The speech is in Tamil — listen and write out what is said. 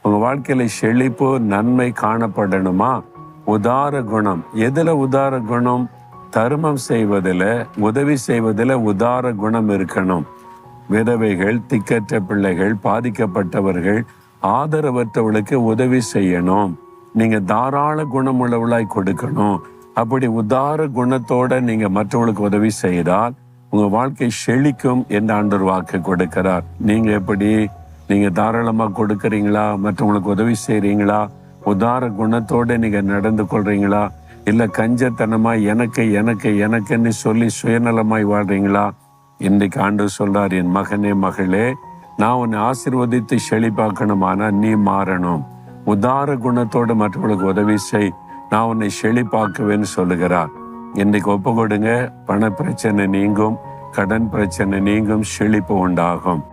உங்க வாழ்க்கையில செழிப்பு நன்மை காணப்படணுமா? உதார குணம். எதுல உதார குணம்? தர்மம் செய்வதில், உதவி செய்வதில் உதார குணம் இருக்கணும். விதவைகள், திக்கற்ற பிள்ளைகள், பாதிக்கப்பட்டவர்கள், ஆதரவற்றவர்களுக்கு உதவி செய்யணும். நீங்க தாராள குணம் உள்ளவளாய் கொடுக்கணும். அப்படி உதார குணத்தோட நீங்க மற்றவர்களுக்கு உதவி செய்தால் உங்க வாழ்க்கை செழிக்கும் என்று ஆண்டவர் வாக்கு கொடுக்கிறார். நீங்க எப்படி? நீங்க தாராளமா கொடுக்கறீங்களா? மற்றவங்களுக்கு உதவி செய்றீங்களா? உதார குணத்தோட நீங்க நடந்து கொள்றீங்களா? இல்ல கஞ்சத்தனமா எனக்கு எனக்கு எனக்குன்னு சொல்லி சுயநலமாய் வாழ்றீங்களா? இன்றைக்கு ஆண்டவர் சொல்றார், என் மகனே மகளே, நான் உன்னை ஆசீர்வதித்து செழிப்பாக்கணுமானா நீ மாறணும். உதார குணத்தோடு மற்றவர்களுக்கு உதவி செய், நான் உன்னை செழிப்பாக்குவேன்னு சொல்லுகிறார். இன்றைக்கு ஒப்பு கொடுங்க. பண பிரச்சனை நீங்கும், கடன் பிரச்சனை நீங்கும், செழிப்பு உண்டாகும்.